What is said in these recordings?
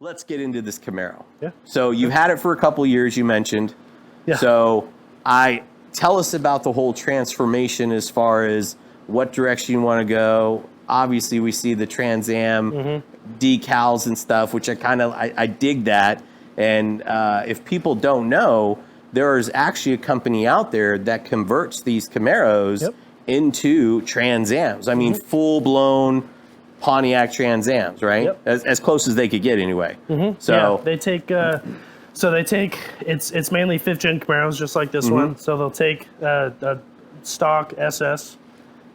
let's get into this Camaro. Yeah. So you've had it for a couple years, you mentioned. Yeah. So tell us about the whole transformation as far as what direction you want to go. Obviously, we see the Trans Am decals and stuff, which I dig that. And if people don't know, there is actually a company out there that converts these Camaros into Trans Ams. I mean, full-blown Pontiac Trans Ams, right? Yep. As close as they could get, anyway. So they take. It's mainly 5th gen Camaros, just like this one. So they'll take a stock SS,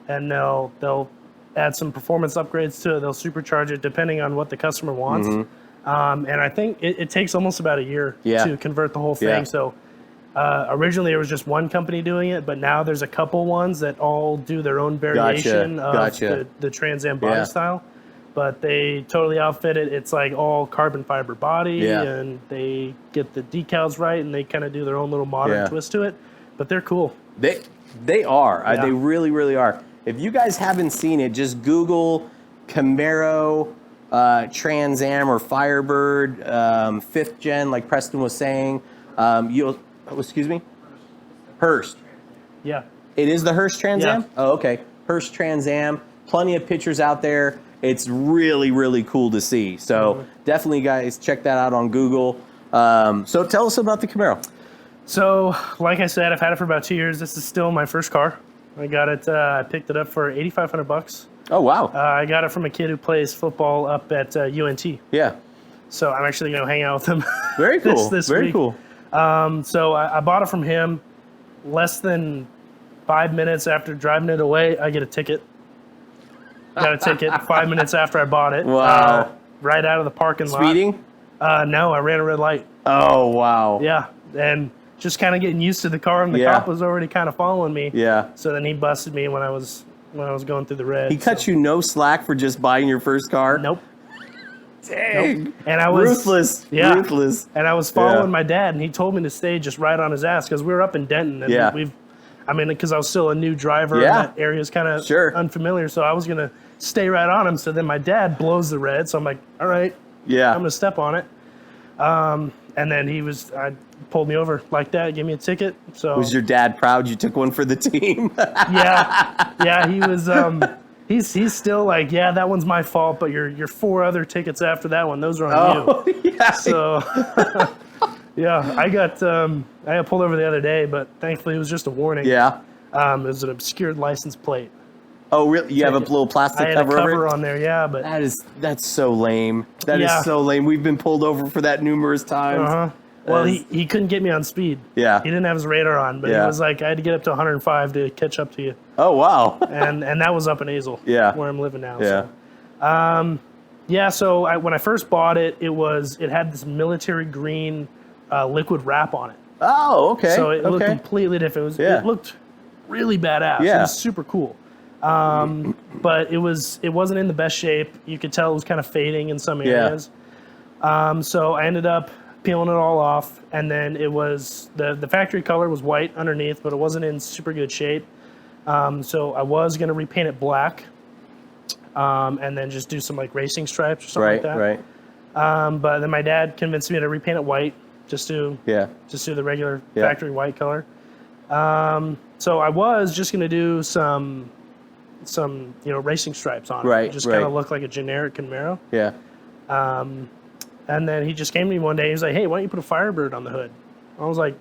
and they'll add some performance upgrades to it. They'll supercharge it depending on what the customer wants. And I think it takes almost about a year to convert the whole thing. Yeah. So originally it was just one company doing it, but now there's a couple ones that all do their own variation of the Trans Am body style. But they totally outfit it. It's like all carbon fiber body, and they get the decals right, and they kind of do their own little modern twist to it. But they're cool. They are. Yeah. They really, really are. If you guys haven't seen it, just Google Camaro Trans Am or Firebird 5th gen, like Preston was saying. Excuse me? Hearst. Yeah. It is the Hearst Trans Am? Oh, okay. Hearst Trans Am. Plenty of pictures out there. It's really, really cool to see. So definitely, guys, check that out on Google. So tell us about the Camaro. So, like I said, I've had it for about 2 years. This is still my first car. I got it. I picked it up for $8,500. Oh, wow. I got it from a kid who plays football up at UNT. Yeah. So I'm actually going to hang out with him. Very cool. this Very week. cool. So I bought it from him. Less than 5 minutes after driving it away, I get a ticket. Got a ticket 5 minutes after I bought it. Wow. Right out of the parking lot. Speeding? No, I ran a red light. Oh, wow. Yeah, and just kind of getting used to the car, and the cop was already kind of following me. Yeah. So then he busted me when I was going through the red. He cut you no slack for just buying your first car? Nope. Dang. Nope. And I was ruthless. Yeah. Ruthless. And I was following my dad, and he told me to stay just right on his ass because we were up in Denton, and because I was still a new driver, and that area is kind of unfamiliar, so I was gonna stay right on him. So then my dad blows the red, so I'm like, all right, I'm gonna step on it. And then I pulled me over like that, gave me a ticket. So was your dad proud you took one for the team? yeah, he was. He's still like, yeah, that one's my fault, but your 4 other tickets after that one, those are on you. Yeah. So yeah, I got pulled over the other day, but thankfully it was just a warning. Yeah. It was an obscured license plate. Oh, really? You have a little plastic I had cover a cover over it? on there, yeah, but that's so lame. That is so lame. We've been pulled over for that numerous times. Well, he couldn't get me on speed. Yeah. He didn't have his radar on, but he was like, I had to get up to 105 to catch up to you. Oh, wow. and that was up in Azle, where I'm living now. Yeah. So when I first bought it, it had this military green liquid wrap on it. Oh, okay. So it looked completely different. It looked really badass. Yeah. It was super cool. But it wasn't in the best shape. You could tell it was kind of fading in some areas. So I ended up peeling it all off, and then it was the factory color was white underneath, but it wasn't in super good shape. So I was gonna repaint it black, and then just do some like racing stripes or something like that. Right. But then my dad convinced me to repaint it white, just do the regular factory white color. So I was just gonna do some racing stripes on it. Just kind of look like a generic Camaro. Yeah. And then he just came to me one day. He was like, hey, why don't you put a Firebird on the hood? I was like,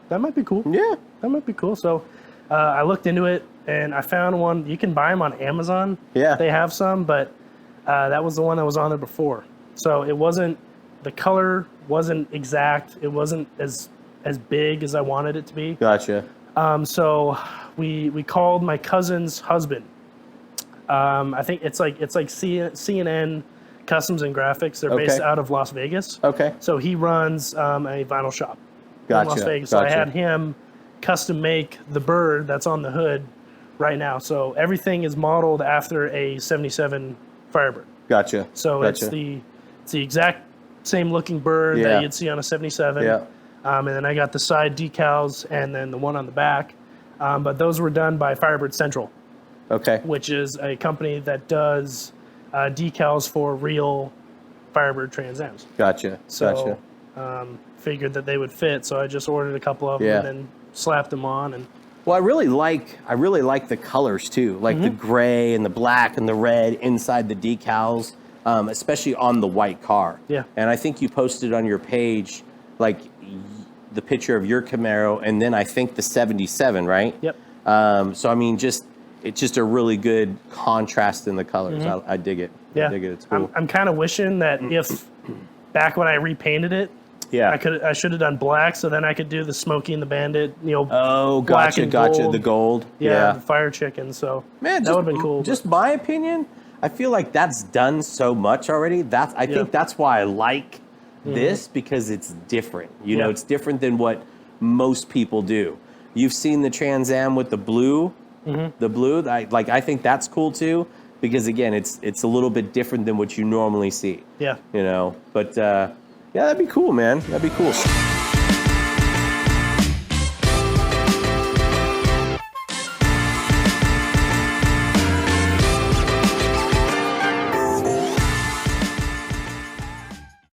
that might be cool. Yeah. That might be cool. So I looked into it, and I found one. You can buy them on Amazon. Yeah. They have some, but that was the one that was on there before. So the color wasn't exact. It wasn't as big as I wanted it to be. Gotcha. So we called my cousin's husband. I think it's like CNN Customs and Graphics. They're based out of Las Vegas. Okay. So he runs a vinyl shop in Las Vegas. Gotcha. So I had him custom make the bird that's on the hood right now. So everything is modeled after a 77 Firebird. Gotcha. So it's the exact same looking bird that you'd see on a 77. Yeah. And then I got the side decals and then the one on the back. But those were done by Firebird Central. Okay. Which is a company that does decals for real Firebird Trans Ams. Gotcha. So figured that they would fit, so I just ordered a couple of them and then slapped them on. And well, I really like the colors too, like the gray and the black and the red inside the decals, especially on the white car. Yeah. And I think you posted on your page like the picture of your Camaro, and then I think the 77, right? Yep. So I mean, it's just a really good contrast in the colors. I dig it. Yeah. I dig it. It's cool. I'm kind of wishing that if back when I repainted it, I should have done black, so then I could do the Smokey and the Bandit, Oh, black gotcha, and gotcha. gold. The gold. Yeah, the Fire Chicken. So man, that would have been cool. Just my opinion, I feel like that's done so much already. I think that's why I like this, because it's different. You know, it's different than what most people do. You've seen the Trans Am with the blue. The blue, I think that's cool too, because again, it's a little bit different than what you normally see. Yeah. You know, but yeah, that'd be cool, man. That'd be cool.